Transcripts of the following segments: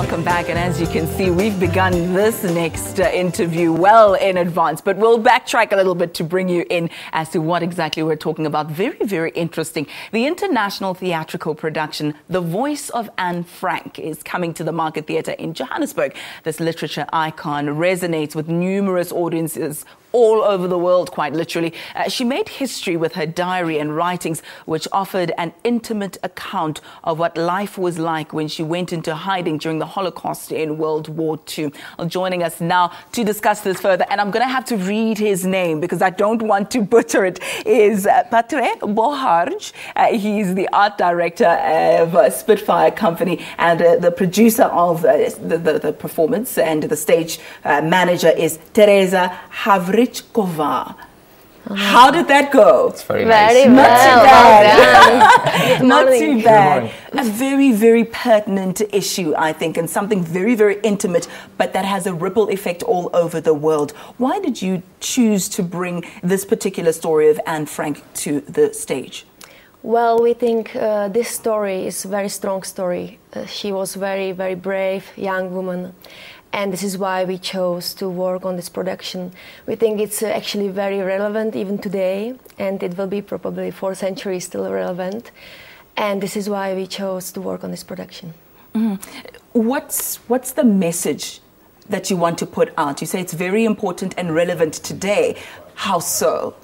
Welcome back, and as you can see, we've begun this next interview well in advance, but we'll backtrack a little bit to bring you in as to what exactly we're talking about. Very, very interesting. The international theatrical production, The Voice of Anne Frank, is coming to the Market Theatre in Johannesburg. This literature icon resonates with numerous audiences all over the world, quite literally. She made history with her diary and writings, which offered an intimate account of what life was like when she went into hiding during the Holocaust in World War II. Joining us now to discuss this further, and I'm going to have to read his name because I don't want to butcher it, is Petr Boháè. He's the art director of Spitfire Company and the producer of the performance, and the stage manager is Tereza Havlièková. How did that go? It's very nice. Very Not well. too bad. Not morning. too bad. A very, very pertinent issue, I think, and something very, very intimate, but that has a ripple effect all over the world. Why did you choose to bring this particular story of Anne Frank to the stage? Well, we think this story is a very strong story. She was very, very brave young woman. And this is why we chose to work on this production. We think it's actually very relevant even today, and it will be probably for centuries still relevant. And this is why we chose to work on this production. Mm. What's the message that you want to put out? You say it's very important and relevant today. How so?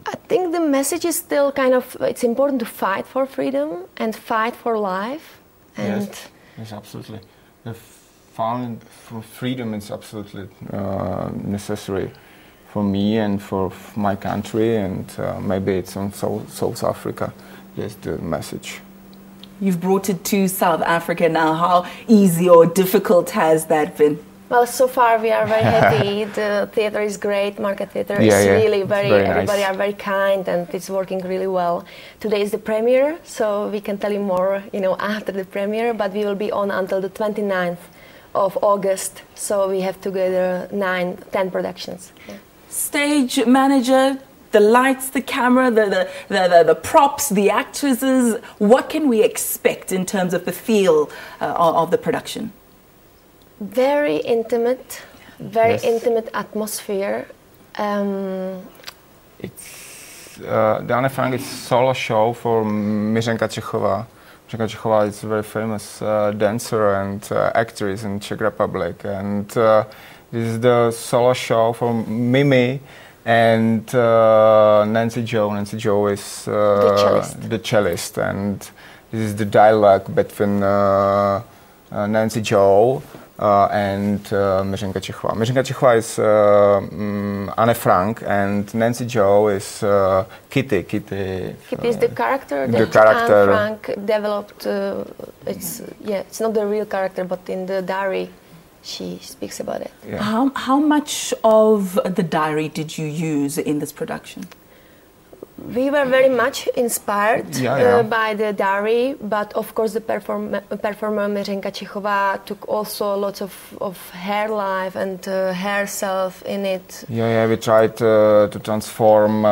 I think the message is still kind of, it's important to fight for freedom and fight for life. And yes, absolutely. The fight for freedom is absolutely necessary for me and for my country, and maybe it's on South Africa. That's the message. You've brought it to South Africa now. How easy or difficult has that been? Well, so far we are very happy. The theater is great. Market Theatre is really very everybody nice. are very kind, and it's working really well. Today is the premiere, so we can tell you more, after the premiere. But we will be on until the 29th of August. So we have together 10 productions. Yeah. Stage manager, the lights, the camera, the props, the actresses. What can we expect in terms of the feel of the production? Very intimate, intimate atmosphere. It's the Anne Frank is solo show for Mířenka Čechová. Mířenka Čechová is a very famous dancer and actress in Czech Republic, and this is the solo show for Mimi and Nancy Jo. Nancy Jo is the cellist, and this is the dialogue between Nancy Jo and Mířenka Čechová. Mířenka Čechová is Anne Frank, and Nancy Jo is Kitty. Kitty is the character that Anne Frank developed. It's not the real character, but in the diary she speaks about it. Yeah. How much of the diary did you use in this production? We were very much inspired by the diary, but of course the performer Mířenka Čechová took also lots of her life and herself in it. We tried to transform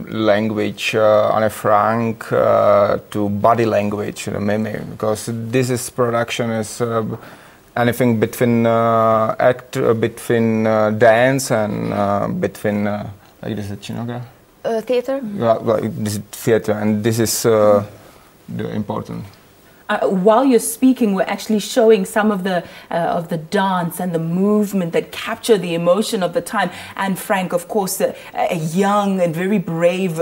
language, Anne Frank, to body language, Mimi, because this production is anything between between dance and between like this is Chinograph. Theater? Yeah, well, this is theater, and this is the important. While you're speaking, we're actually showing some of the dance and the movement that capture the emotion of the time. And Frank, of course, a young and very brave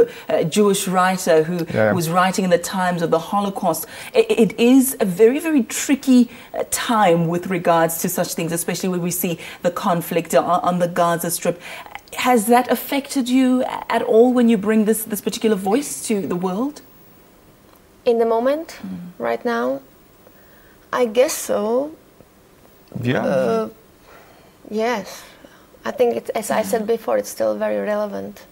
Jewish writer who was writing in the times of the Holocaust. It is a very, very tricky time with regards to such things, especially when we see the conflict on the Gaza Strip. Has that affected you at all when you bring this particular voice to the world? In the moment, right now, I guess so. Yeah. Yes. I think, as I said before, it's still very relevant.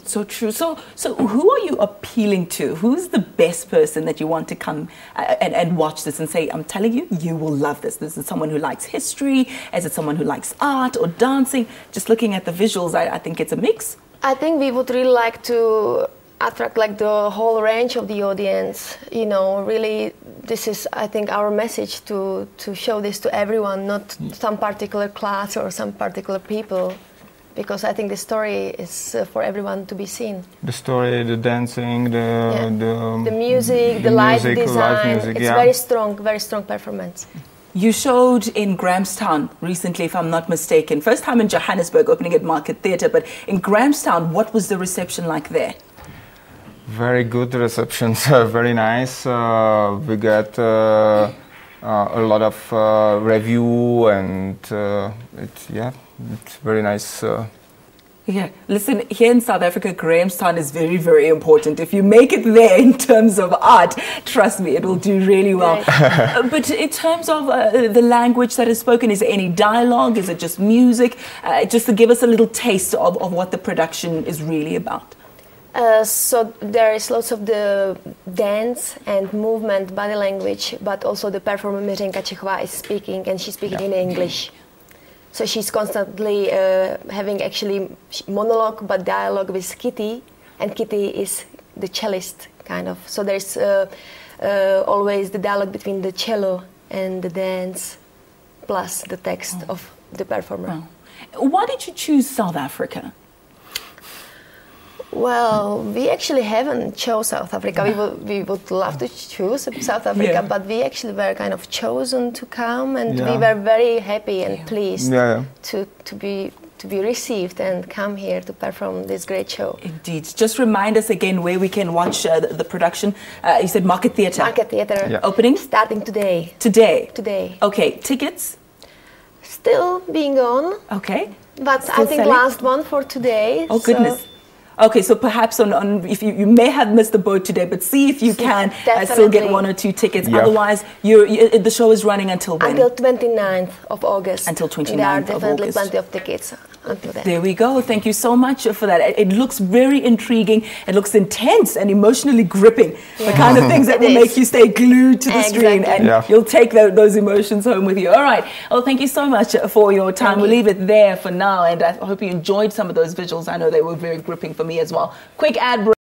So true. So who are you appealing to? Who's the best person that you want to come and watch this and say, I'm telling you, you will love this. This is someone who likes history. Is it someone who likes art or dancing? Just looking at the visuals, I think it's a mix. I think we would really like to attract like the whole range of the audience. You know, really, this is, I think, our message to show this to everyone, not some particular class or some particular people, because I think the story is for everyone to be seen. The story, the dancing, the music, the light design. It's very strong performance. You showed in Grahamstown recently, if I'm not mistaken. First time in Johannesburg, opening at Market Theatre, but in Grahamstown, what was the reception like there? Very good reception, very nice. We got a lot of review, and it's very nice. Yeah, listen, here in South Africa, Grahamstown is very, very important. If you make it there in terms of art, trust me, it will do really well. Right. But in terms of the language that is spoken, is there any dialogue? Is it just music? Just to give us a little taste of what the production is really about. So there is lots of the dance and movement, body language, but also the performer Miřenka Čechová is speaking, and she's speaking in English. So she's constantly having actually monologue, but dialogue with Kitty, and Kitty is the cellist, kind of. So there's always the dialogue between the cello and the dance, plus the text of the performer. Oh. Why did you choose South Africa? Well, we actually haven't chose South Africa. We would love to choose South Africa, but we actually were kind of chosen to come, and we were very happy and pleased to be received and come here to perform this great show. Indeed. Just remind us again where we can watch the production. You said Market Theatre. Market Theatre. Opening? Starting today. Today? Okay. Tickets? Still being on. Okay. But Still I think selling? last one for today. Oh, goodness. Okay, so perhaps if you may have missed the boat today, but see if you can still get 1 or 2 tickets. Yeah. Otherwise, the show is running until when? Until 29th of August. Until 29th of August. There are definitely plenty of tickets until then. There we go. Thank you so much for that. It looks very intriguing. It looks intense and emotionally gripping. The kind of things that will make you stay glued to the screen, and you'll take those emotions home with you. All right. Well, thank you so much for your time. We'll leave it there for now, and I hope you enjoyed some of those visuals. I know they were very gripping for me as well. Quick ad break.